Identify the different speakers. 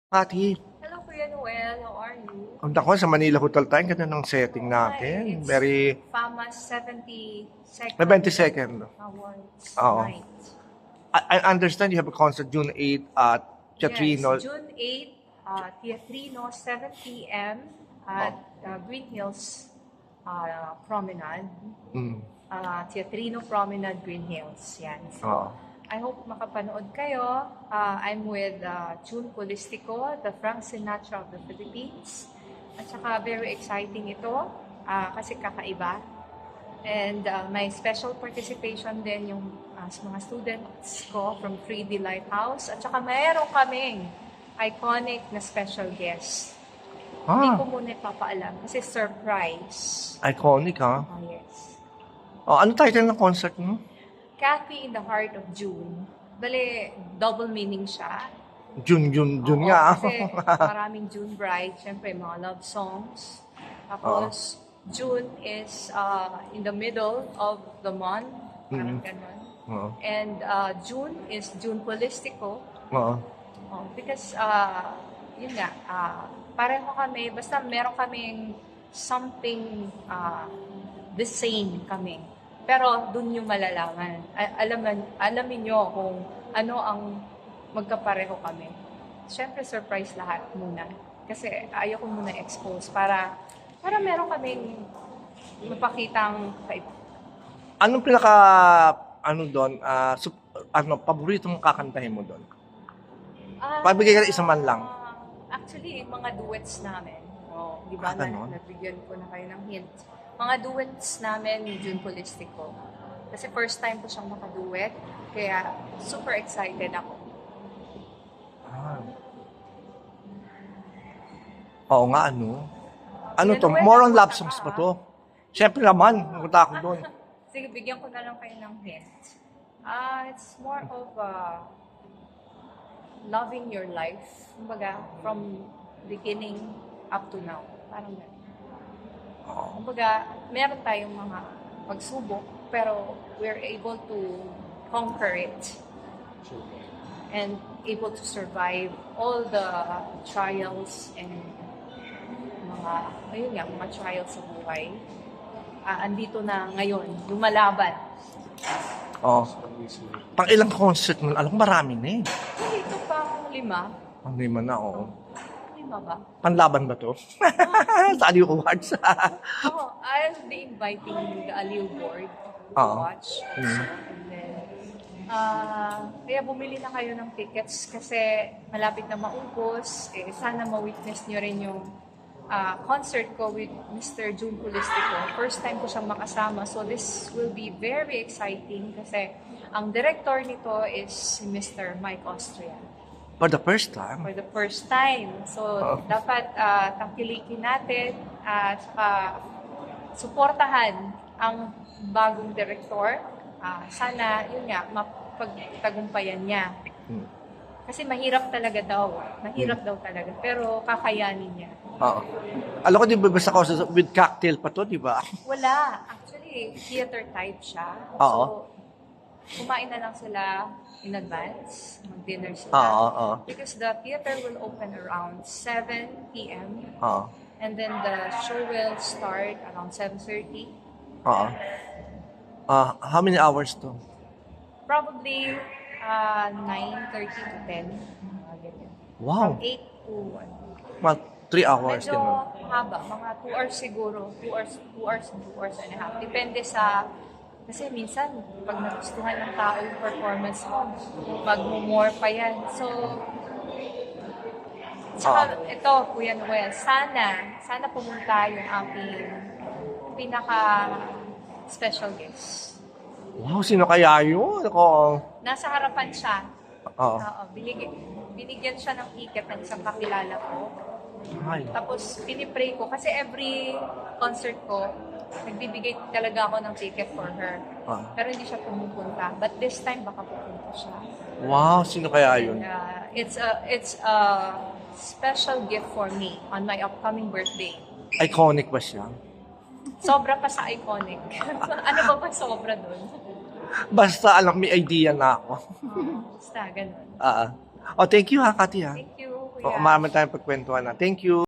Speaker 1: Pati,
Speaker 2: Hello, Kuya Noel. How are you?
Speaker 1: ang dako sa Manila Hotel tayo, ganda ng setting
Speaker 2: Oo nga
Speaker 1: natin.
Speaker 2: It's
Speaker 1: Very,
Speaker 2: FAMA's 72nd
Speaker 1: may 22nd.
Speaker 2: Awards
Speaker 1: Oo.
Speaker 2: night.
Speaker 1: I understand you have a concert June 8 at
Speaker 2: Yes,
Speaker 1: Teatrino.
Speaker 2: June 8, Teatrino, 7 p.m.
Speaker 1: Oh.
Speaker 2: at Green Hills Promenade.
Speaker 1: Mm.
Speaker 2: Teatrino Promenade, Green Hills. Yan. So,
Speaker 1: Oo.
Speaker 2: I hope makapanood kayo. I'm with June Polistico, the Frank Sinatra of the Philippines. At saka very exciting ito kasi kakaiba. And may special participation din yung mga students ko from 3D Lighthouse. At saka mayroon kaming iconic na special guest. Hindi ko muna ipapaalam kasi surprise.
Speaker 1: Iconic, ha?
Speaker 2: Yes.
Speaker 1: Oh, ano title ng concert mo?
Speaker 2: Kathy in the Heart of June. Bale, double meaning siya.
Speaker 1: June
Speaker 2: Oo,
Speaker 1: nga.
Speaker 2: kasi maraming June bride, syempre mga love songs. Tapos, June is in the middle of the month, parang ganun.
Speaker 1: Oo.
Speaker 2: And June is June Polistico.
Speaker 1: Oo.
Speaker 2: Because, yun nga, pareho kami, basta meron kaming something the same kami. Pero dun yung malalaman. Alamin nyo kung ano ang magkapareho kami. Siyempre, surprise lahat muna. Kasi ayaw ko muna expose para meron kaming mapakitang
Speaker 1: Anong pinaka, doon, paborito mong kakantahin mo doon? Pabigay ka ng isa man lang.
Speaker 2: Actually, mga duets namin. Di ba?
Speaker 1: Ganon?
Speaker 2: Nabigyan ko na kayo ng hint. Mga duets namin ni June Polistico. Kasi first time ko siyang makaduet. Kaya super excited ako.
Speaker 1: Oo nga, ano? Ano to? More on love songs ba to? Siyempre naman, nagunta ako doon.
Speaker 2: Sige, bigyan ko na lang kayo ng hint. It's more of loving your life. Kumbaga, from beginning up to now. Parang gano'n. Kumbaga, meron tayong mga pagsubok, pero we're able to conquer it. And able to survive all the trials and mga trials sa buhay. Andito na ngayon, lumalaban.
Speaker 1: Oo. Pang ilang concert mo? Alam ko marami na eh.
Speaker 2: Ito pa 5.
Speaker 1: Ang lima na, oo.
Speaker 2: 5 ba?
Speaker 1: Panlaban ba to? Sa Aliw Awards.
Speaker 2: I'll be inviting the Aliw board to watch. And then, kaya bumili na kayo ng tickets kasi malapit na maubos. Sana ma-witness nyo rin yung concert ko with Mr. June Polistico. First time ko siyang makasama. So this will be very exciting kasi ang director nito is si Mr. Mike Austria.
Speaker 1: For the first time?
Speaker 2: For the first time. So, dapat tangkilikin natin at saka suportahan ang bagong director. Sana, yun nga, mapagtagumpayan niya. Kasi mahirap talaga daw. Mahirap daw talaga. Pero kakayanin niya.
Speaker 1: Oo. Alam ko, di ba basta concert with cocktail pa to, di ba?
Speaker 2: Wala. Actually, theater type siya.
Speaker 1: Oo.
Speaker 2: So, kumain na lang sila in advance, mag-dinner sila.
Speaker 1: Oo.
Speaker 2: Because the theater will open around 7 p.m.
Speaker 1: Oo.
Speaker 2: And then the show will start around 7:30.
Speaker 1: Oo. How many hours to?
Speaker 2: Probably 9:30 to 10. Ganyan.
Speaker 1: Wow.
Speaker 2: From 8 to 1.
Speaker 1: Mga 3 hours.
Speaker 2: Medyo
Speaker 1: Ganun.
Speaker 2: mahaba, mga 2 hours siguro. 2 hours and a half. Depende sa, kasi minsan, pag nagustuhan ng tao yung performance mo, mag-more pa yan. So, tsaka ito, Kuya Noel, sana pumunta yung aking pinaka-special guest.
Speaker 1: Wow, sino kaya yun? Ako,
Speaker 2: Nasa harapan siya.
Speaker 1: Oo.
Speaker 2: Binigyan siya ng ticket ng isang kakilala ko.
Speaker 1: Ay.
Speaker 2: Tapos, pinipray ko. Kasi every concert ko, nagbibigay talaga ako ng ticket for her. Pero hindi siya pumupunta. But this time, baka pupunta siya.
Speaker 1: Wow, sino kaya yun?
Speaker 2: It's a special gift for me on my upcoming birthday.
Speaker 1: Iconic ba siya?
Speaker 2: Sobra pa sa iconic. Ano ba sobra dun?
Speaker 1: Basta alam, may idea na ako.
Speaker 2: Basta, ganun.
Speaker 1: Thank you ha, Kati ha.
Speaker 2: Thank you. Kuya.
Speaker 1: Marami tayong pagkwentuhan na. Thank you.